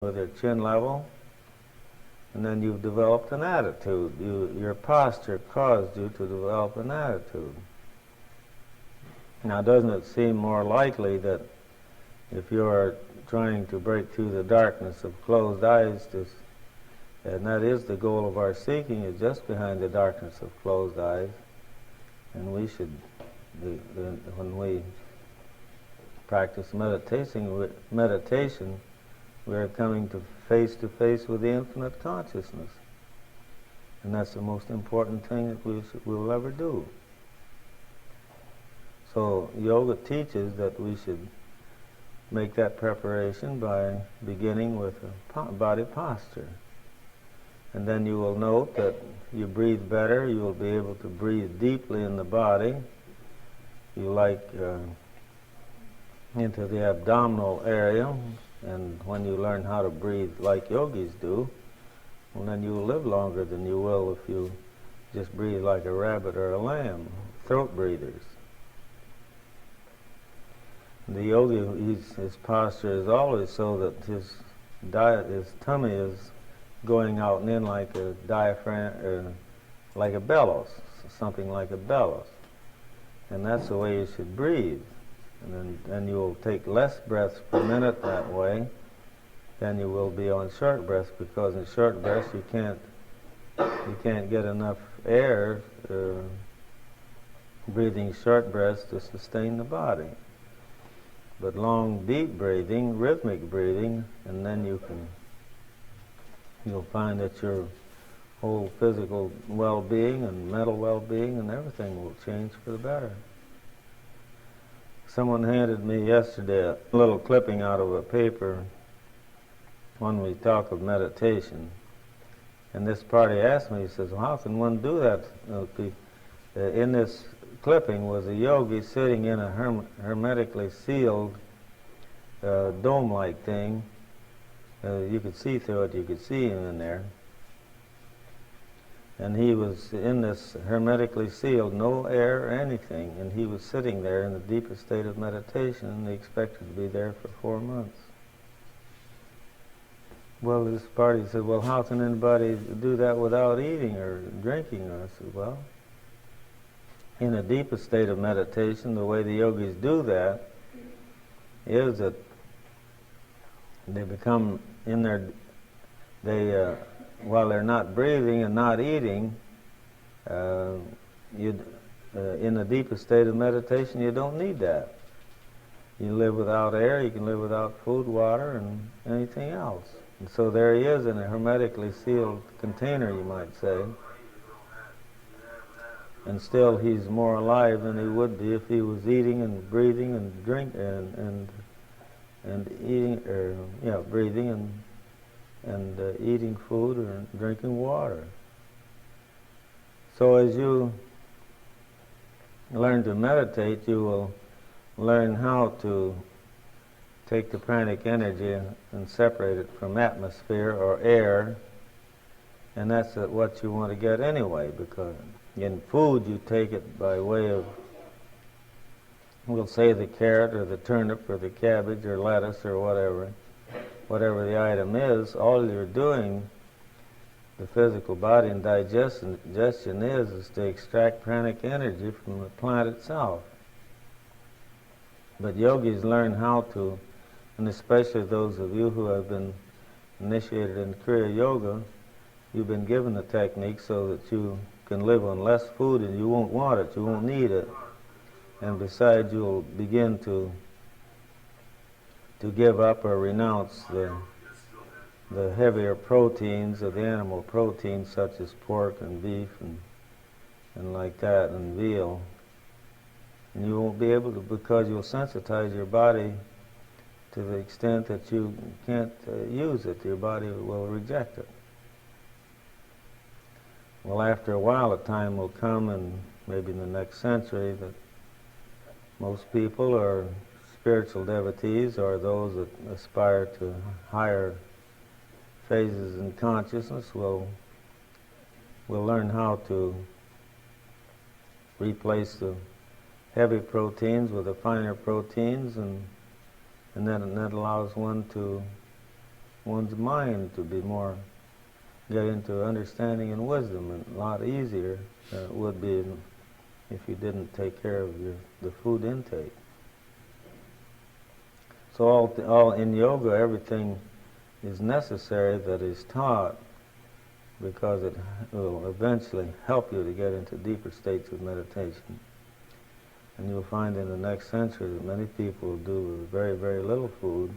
with your chin level, and then you've developed an attitude. Your posture caused you to develop an attitude. Now, doesn't it seem more likely that if you're trying to break through the darkness of closed eyes, and that is the goal of our seeking, is just behind the darkness of closed eyes, and we should, when we practice meditation, we are coming to face with the infinite consciousness. And that's the most important thing that we will ever do. So yoga teaches that we should make that preparation by beginning with a body posture. And then you will note that you breathe better, you will be able to breathe deeply in the body. You into the abdominal area, and when you learn how to breathe like yogis do, well, then you will live longer than you will if you just breathe like a rabbit or a lamb, throat breathers. The yogi, his posture is always so that his tummy is going out and in like a diaphragm, like a bellows, something like a bellows. And that's the way you should breathe. And then you will take less breaths per minute that way than you will be on short breaths, because in short breaths you can't get enough air breathing short breaths to sustain the body. But long, deep breathing, rhythmic breathing, and then you'll find that your whole physical well-being and mental well-being and everything will change for the better. Someone handed me yesterday a little clipping out of a paper when we talk of meditation. And this party asked me, he says, well, how can one do that? In this clipping was a yogi sitting in a hermetically sealed dome-like thing. You could see through it, you could see him in there. And he was in this hermetically sealed, no air or anything, and he was sitting there in the deepest state of meditation, and he expected to be there for 4 months. Well, this party said, well, how can anybody do that without eating or drinking? And I said, well, in the deepest state of meditation, the way the yogis do that is that they become in their, while they're not breathing and not eating, in the deepest state of meditation, you don't need that. You live without air, you can live without food, water, and anything else. And so there he is in a hermetically sealed container, you might say. And still he's more alive than he would be if he was eating and breathing and breathing and eating food or drinking water. So as you learn to meditate, you will learn how to take the pranic energy and separate it from atmosphere or air, and that's what you want to get anyway, because in food you take it by way of, we'll say, the carrot or the turnip or the cabbage or lettuce or whatever the item is. All you're doing, the physical body and digestion is to extract pranic energy from the plant itself. But yogis learn how to, and especially those of you who have been initiated in Kriya Yoga, you've been given the technique so that you can live on less food and you won't want it, you won't need it. And besides, you'll begin to give up or renounce the heavier proteins of the animal proteins, such as pork and beef and like that, and veal. And you won't be able to, because you'll sensitize your body to the extent that you can't use it. Your body will reject it. Well, after a while, a time will come, and maybe in the next century, that most people are spiritual devotees, or those that aspire to higher phases in consciousness will learn how to replace the heavy proteins with the finer proteins, and that allows one to one's mind to be more, get into understanding and wisdom, and a lot easier than it would be if you didn't take care of the food intake. So all in yoga, everything is necessary that is taught, because it will eventually help you to get into deeper states of meditation. And you'll find in the next century that many people will do with very, very little food,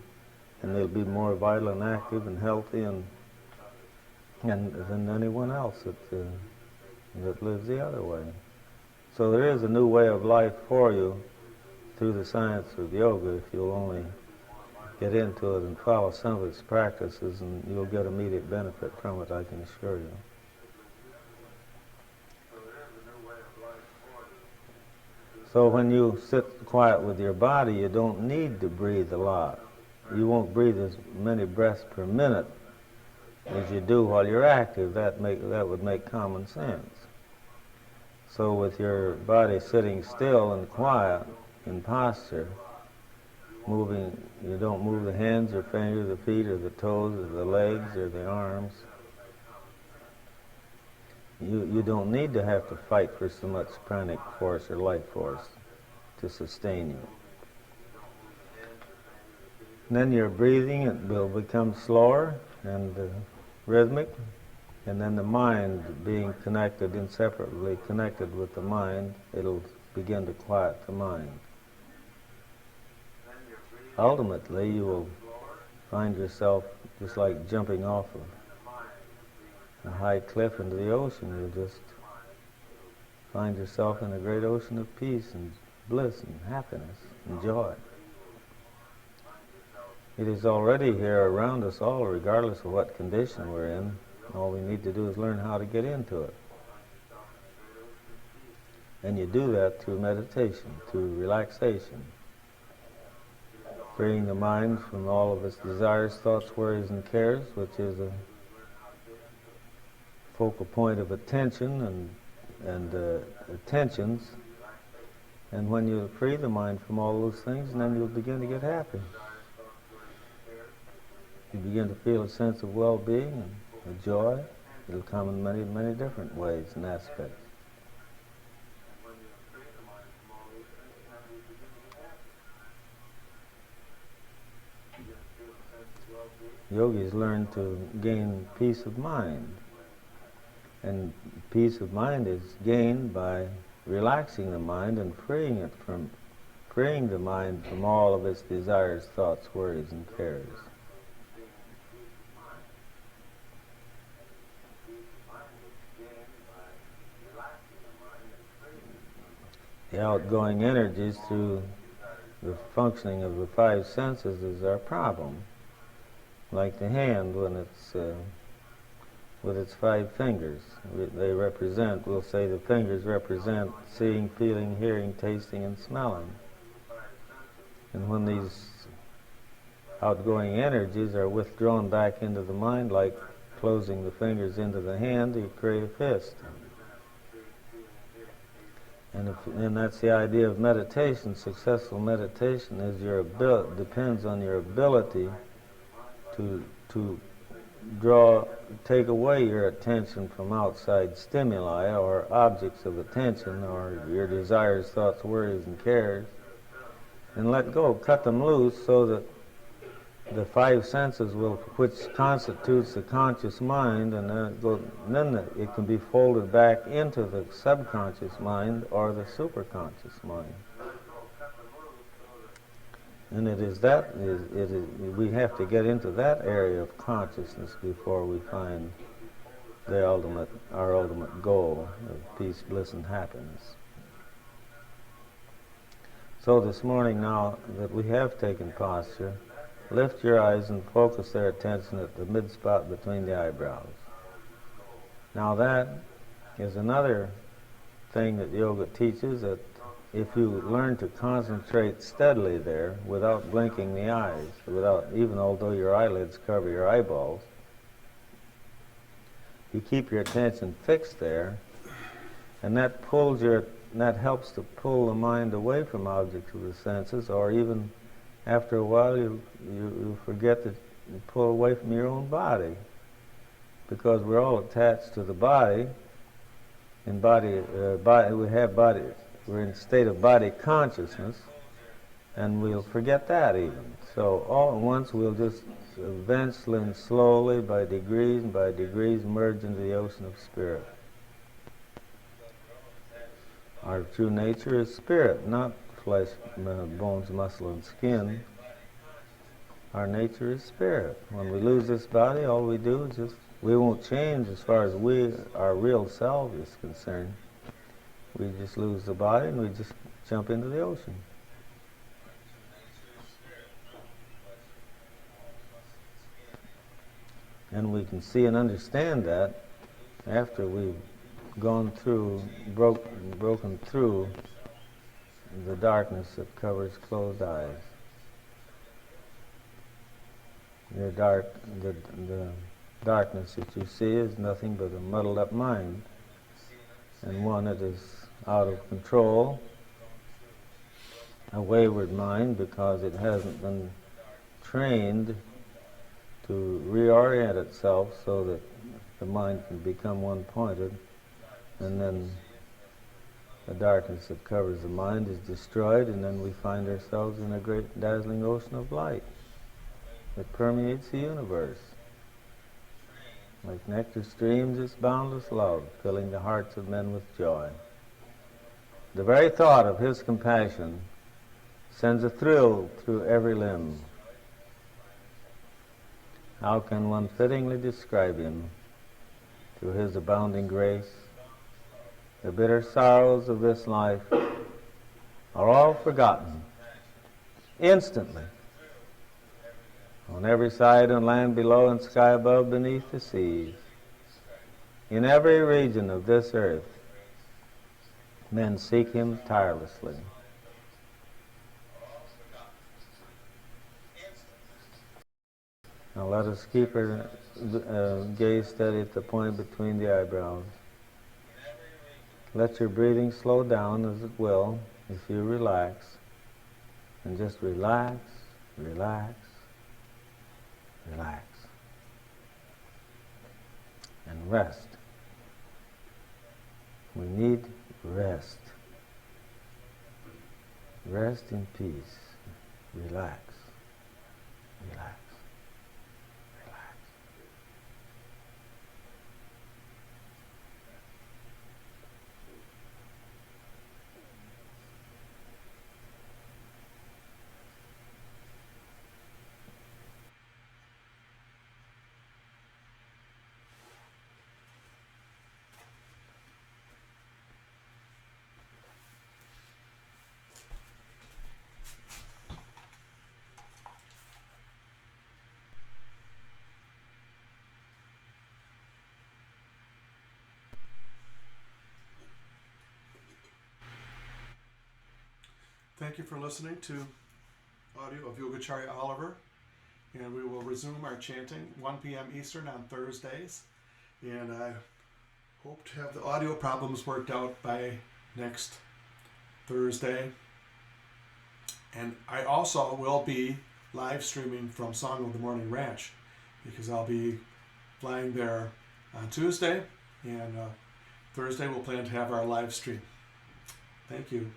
and they'll be more vital and active and healthy and than anyone else that lives the other way. So there is a new way of life for you through the science of yoga if you'll only get into it and follow some of its practices, and you'll get immediate benefit from it, I can assure you. So when you sit quiet with your body, you don't need to breathe a lot. You won't breathe as many breaths per minute as you do while you're active. That would make common sense. So with your body sitting still and quiet in posture, moving, you don't move the hands or fingers, the feet or the toes or the legs or the arms. You don't need to have to fight for so much pranic force or life force to sustain you. And then your breathing, it will become slower and rhythmic, and then the mind being connected, inseparably connected with the mind, it'll begin to quiet the mind. Ultimately, you will find yourself just like jumping off of a high cliff into the ocean. You'll just find yourself in a great ocean of peace and bliss and happiness and joy. It is already here around us all, regardless of what condition we're in. All we need to do is learn how to get into it. And you do that through meditation, through relaxation, freeing the mind from all of its desires, thoughts, worries, and cares, which is a focal point of attention and attentions. And when you free the mind from all those things, then you'll begin to get happy. You begin to feel a sense of well-being and a joy. It'll come in many, many different ways and aspects. Yogis learn to gain peace of mind. And peace of mind is gained by relaxing the mind and freeing the mind from all of its desires, thoughts, worries, and cares. The outgoing energies through the functioning of the five senses is our problem. Like the hand when it's with its five fingers. They represent, we'll say the fingers represent seeing, feeling, hearing, tasting, and smelling. And when these outgoing energies are withdrawn back into the mind, like closing the fingers into the hand, you create a fist. And that's the idea of meditation. Successful meditation is depends on your ability to take away your attention from outside stimuli or objects of attention or your desires, thoughts, worries, and cares, and let go, cut them loose, so that the five senses which constitutes the conscious mind, and then it can be folded back into the subconscious mind or the superconscious mind. And we have to get into that area of consciousness before we find our ultimate goal of peace, bliss, and happiness. So this morning, now that we have taken posture, lift your eyes and focus their attention at the mid-spot between the eyebrows. Now that is another thing that yoga teaches, that if you learn to concentrate steadily there without blinking the eyes, even although your eyelids cover your eyeballs, you keep your attention fixed there, and that helps to pull the mind away from objects of the senses, or even after a while you forget that pull away from your own body, because we're all attached to the body. And we have body. We're in a state of body consciousness, and we'll forget that even. So all at once we'll just eventually and slowly, by degrees merge into the ocean of spirit. Our true nature is spirit, not flesh, bones, muscle, and skin. Our nature is spirit. When we lose this body, all we do is we won't change as far as our real self is concerned. We just lose the body and we just jump into the ocean. And we can see and understand that after we've gone through, broken through the darkness that covers closed eyes. The darkness that you see is nothing but a muddled up mind, and one that is out of control, a wayward mind, because it hasn't been trained to reorient itself so that the mind can become one-pointed, and then the darkness that covers the mind is destroyed, and then we find ourselves in a great dazzling ocean of light that permeates the universe. Like nectar streams, its boundless love, filling the hearts of men with joy. The very thought of His compassion sends a thrill through every limb. How can one fittingly describe Him? Through His abounding grace, the bitter sorrows of this life are all forgotten instantly. On every side, on land below and sky above, beneath the seas, in every region of this earth, men seek Him tirelessly. Now let us keep our gaze steady at the point between the eyebrows. Let your breathing slow down as it will if you relax, and just relax, relax, relax, and rest. We need rest. Rest in peace. Relax. Relax. Relax. Thank you for listening to audio of Yogacharya Oliver, and we will resume our chanting 1 p.m. Eastern on Thursdays, and I hope to have the audio problems worked out by next Thursday. And I also will be live streaming from Song of the Morning Ranch, because I'll be flying there on Tuesday, and Thursday we'll plan to have our live stream. Thank you.